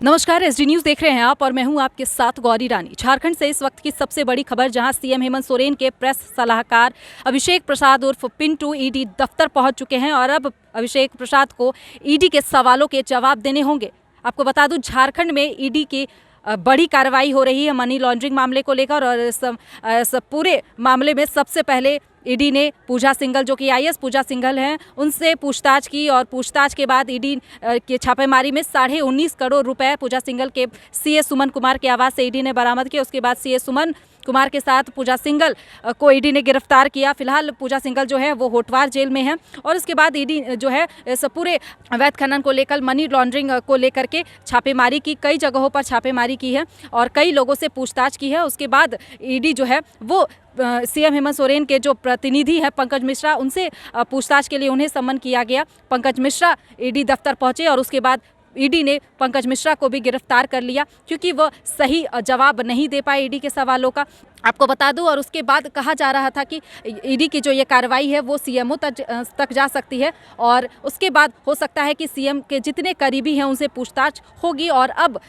नमस्कार, SD news देख रहे हैं आप और मैं हूं आपके साथ गौरी रानी। झारखंड से इस वक्त की सबसे बड़ी खबर, जहां सीएम हेमंत सोरेन के प्रेस सलाहकार अभिषेक प्रसाद उर्फ पिंटू ईडी दफ्तर पहुंच चुके हैं और अब अभिषेक प्रसाद को ईडी के सवालों के जवाब देने होंगे। आपको बता दूं, झारखंड में ईडी की बड़ी कार्रवाई हो रही है मनी लॉन्ड्रिंग मामले को लेकर और इस पूरे मामले में सबसे पहले ईडी ने पूजा सिंघल, जो कि आईएएस पूजा सिंघल हैं, उनसे पूछताछ की और पूछताछ के बाद ईडी के छापेमारी में 19.5 करोड़ रुपए पूजा सिंघल के सीए सुमन कुमार के आवास से ईडी ने बरामद किए। उसके बाद सीए सुमन कुमार के साथ पूजा सिंघल को ईडी ने गिरफ्तार किया। फिलहाल पूजा सिंघल जो है वो होटवार जेल में है और उसके बाद ईडी जो है इस पूरे अवैध खनन को लेकर, मनी लॉन्ड्रिंग को लेकर के छापेमारी की, कई जगहों पर छापेमारी की है और कई लोगों से पूछताछ की है। उसके बाद ईडी जो है वो सीएम हेमंत सोरेन के जो प्रतिनिधि हैं पंकज मिश्रा, उनसे पूछताछ के लिए उन्हें सम्मन किया गया। पंकज मिश्रा ईडी दफ्तर पहुंचे और उसके बाद ईडी ने पंकज मिश्रा को भी गिरफ्तार कर लिया क्योंकि वह सही जवाब नहीं दे पाए ईडी के सवालों का। आपको बता दूं, और उसके बाद कहा जा रहा था कि ईडी की जो ये कार्रवाई है वो सीएमओ तक जा सकती है और उसके बाद हो सकता है कि सीएम के जितने करीबी हैं उनसे पूछताछ होगी और अब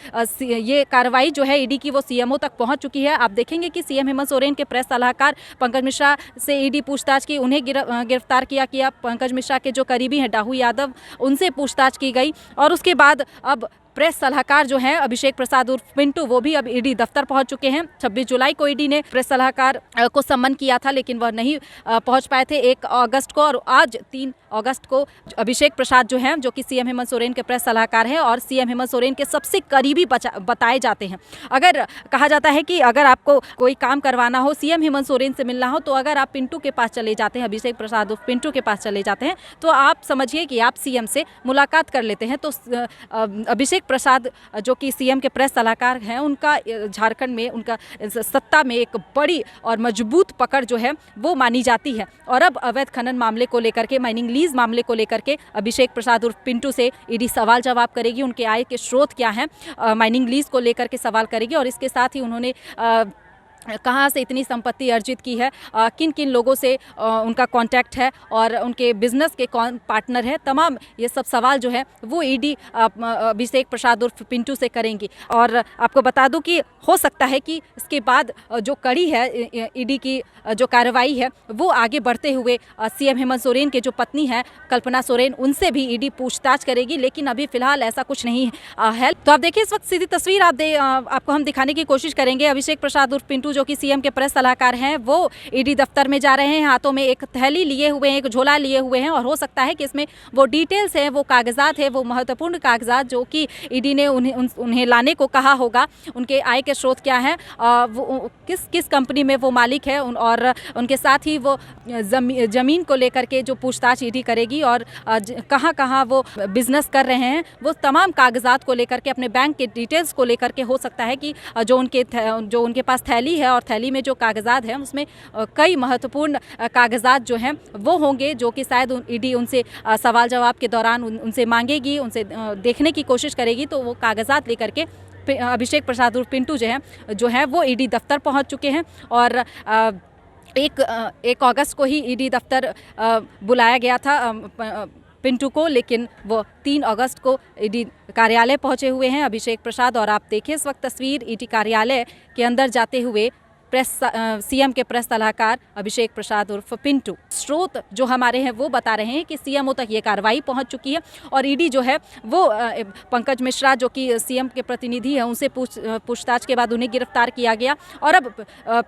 ये कार्रवाई जो है ईडी की वो सीएमओ तक पहुंच चुकी है। आप देखेंगे कि सीएम हेमंत सोरेन के प्रेस सलाहकार पंकज मिश्रा से ईडी पूछताछ की, उन्हें गिरफ्तार किया। पंकज मिश्रा के जो करीबी हैं डाहू यादव, उनसे पूछताछ की गई और उसके बाद अब प्रेस सलाहकार जो हैं अभिषेक प्रसाद उर्फ पिंटू, वो भी अब ईडी दफ्तर पहुंच चुके हैं। 26 जुलाई को ईडी ने प्रेस सलाहकार को सम्मन किया था लेकिन वह नहीं पहुंच पाए थे 1 अगस्त को, और आज 3 अगस्त को अभिषेक प्रसाद जो हैं, जो कि सीएम हेमंत सोरेन के प्रेस सलाहकार हैं और सीएम हेमंत सोरेन के सबसे करीबी बताए जाते हैं। अगर कहा जाता है कि अगर आपको कोई काम करवाना हो, सीएम हेमंत सोरेन से मिलना हो, तो अगर आप पिंटू के पास चले जाते हैं, अभिषेक प्रसाद उर्फ पिंटू के पास चले जाते हैं, तो आप समझिए कि आप सीएम से मुलाकात कर लेते हैं। तो अभिषेक प्रसाद जो कि सीएम के प्रेस सलाहकार हैं, उनका झारखंड में, उनका सत्ता में एक बड़ी और मजबूत पकड़ जो है वो मानी जाती है। और अब अवैध खनन मामले को लेकर के, माइनिंग लीज मामले को लेकर के अभिषेक प्रसाद उर्फ पिंटू से ईडी सवाल जवाब करेगी। उनके आय के स्रोत क्या हैं, माइनिंग लीज को लेकर के सवाल करेगी और इसके साथ ही उन्होंने कहाँ से इतनी संपत्ति अर्जित की है, किन किन लोगों से उनका कांटेक्ट है और उनके बिजनेस के कौन पार्टनर है, तमाम ये सब सवाल जो है वो ईडी अभिषेक प्रसाद उर्फ पिंटू से करेंगी। और आपको बता दूं कि हो सकता है कि इसके बाद जो कड़ी है ईडी की जो कार्रवाई है वो आगे बढ़ते हुए सीएम हेमंत सोरेन के जो पत्नी है कल्पना सोरेन, उनसे भी ईडी पूछताछ करेगी, लेकिन अभी फिलहाल ऐसा कुछ नहीं है। तो आप देखिए इस वक्त सीधी तस्वीर आपको हम दिखाने की कोशिश करेंगे। अभिषेक प्रसाद उर्फ पिंटू जो कि सीएम के प्रेस सलाहकार हैं, वो ईडी दफ्तर में जा रहे हैं, हाथों में एक थैली लिए हुए हैं, एक झोला लिए हुए हैं और हो सकता है कि इसमें वो डिटेल्स हैं, वो कागजात है, वो महत्वपूर्ण कागजात जो कि ईडी ने उन्हें लाने को कहा होगा। उनके आय के स्रोत क्या हैं, वो किस कंपनी में वो मालिक है और उनके साथ ही वो ज़मीन को लेकर के जो पूछताछ ईडी करेगी और कहाँ कहाँ वो बिजनेस कर रहे हैं, वो तमाम कागजात को लेकर के, अपने बैंक के डिटेल्स को लेकर के हो सकता है कि जो उनके पास थैली है और थैली में जो कागजात हैं उसमें कई महत्वपूर्ण कागजात जो हैं वो होंगे, जो कि शायद ईडी उनसे सवाल जवाब के दौरान उनसे मांगेगी, उनसे देखने की कोशिश करेगी। तो वो कागजात लेकर के अभिषेक प्रसाद उर्फ पिंटू जो है वो ईडी दफ्तर पहुंच चुके हैं और 1 अगस्त को ही ईडी दफ्तर बुलाया गया था पिंटू को, लेकिन वो 3 अगस्त को ईडी कार्यालय पहुंचे हुए हैं अभिषेक प्रसाद। और आप देखिए इस वक्त तस्वीर ईडी कार्यालय के अंदर जाते हुए सीएम के प्रेस सलाहकार अभिषेक प्रसाद उर्फ पिंटू। स्रोत जो हमारे हैं वो बता रहे हैं कि सीएमओ तक ये कार्रवाई पहुंच चुकी है और ईडी जो है वो पंकज मिश्रा जो कि सीएम के प्रतिनिधि हैं, उनसे पूछताछ के बाद उन्हें गिरफ्तार किया गया। और अब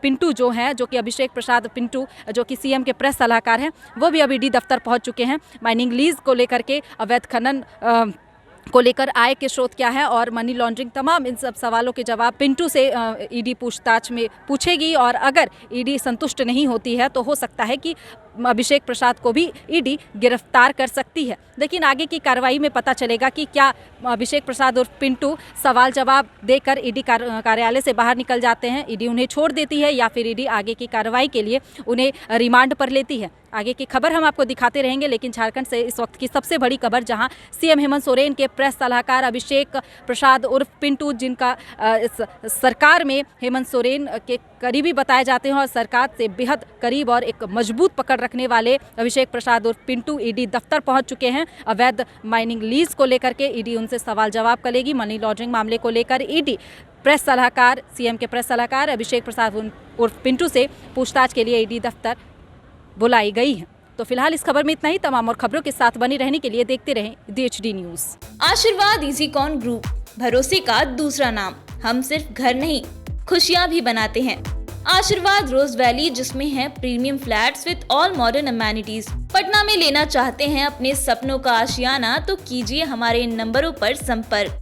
पिंटू जो हैं, जो कि अभिषेक प्रसाद पिंटू जो कि सीएम के प्रेस सलाहकार हैं, वो भी अब ईडी दफ्तर पहुँच चुके हैं। माइनिंग लीज को लेकर के, अवैध खनन को लेकर, आय के स्रोत क्या है और मनी लॉन्ड्रिंग, तमाम इन सब सवालों के जवाब पिंटू से ईडी पूछताछ में पूछेगी। और अगर ईडी संतुष्ट नहीं होती है तो हो सकता है कि अभिषेक प्रसाद को भी ईडी गिरफ्तार कर सकती है। लेकिन आगे की कार्रवाई में पता चलेगा कि क्या अभिषेक प्रसाद उर्फ पिंटू सवाल जवाब देकर ईडी कार्यालय से बाहर निकल जाते हैं, ईडी उन्हें छोड़ देती है, या फिर ईडी आगे की कार्रवाई के लिए उन्हें रिमांड पर लेती है। आगे की खबर हम आपको दिखाते रहेंगे, लेकिन झारखंड से इस वक्त की सबसे बड़ी खबर, जहां सीएम हेमंत सोरेन के प्रेस सलाहकार अभिषेक प्रसाद उर्फ पिंटू, जिनका इस सरकार में हेमंत सोरेन के करीबी बताए जाते हैं और सरकार से बेहद करीब और एक मजबूत पकड़ रखने वाले अभिषेक प्रसाद उर्फ पिंटू ईडी दफ्तर पहुंच चुके हैं। अवैध माइनिंग लीज को लेकर के ईडी उनसे सवाल जवाब करेगी। मनी लॉन्ड्रिंग मामले को लेकर ईडी प्रेस सलाहकार सीएम के प्रेस सलाहकार अभिषेक प्रसाद उर्फ पिंटू से पूछताछ के लिए ईडी दफ्तर बुलाई गई है। तो फिलहाल इस खबर में इतना ही। तमाम और खबरों के साथ बने रहने के लिए देखते रहें DHD न्यूज। आशीर्वाद इजीकॉन ग्रुप, भरोसे का दूसरा नाम। हम सिर्फ घर नहीं, खुशियां भी बनाते हैं। आशीर्वाद रोज वैली, जिसमें है premium flats with all modern amenities. Patna में लेना चाहते हैं अपने सपनों का आशियाना, तो कीजिए हमारे इन नंबरों पर संपर्क।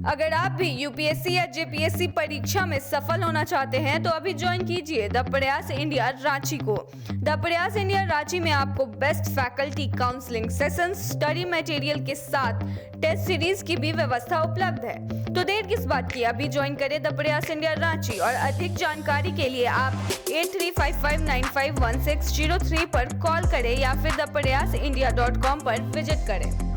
अगर आप भी यूपीएससी या जेपीएससी परीक्षा में सफल होना चाहते हैं तो अभी ज्वाइन कीजिए द प्रयास इंडिया रांची को। द प्रयास इंडिया रांची में आपको best faculty, counselling sessions, study material के साथ टेस्ट सीरीज की भी व्यवस्था उपलब्ध है। तो देर किस बात की, अभी ज्वाइन करें द प्रयास इंडिया रांची। और अधिक जानकारी के लिए आप 8355951603 पर कॉल करें या फिर thepryasindia.com पर विजिट करें।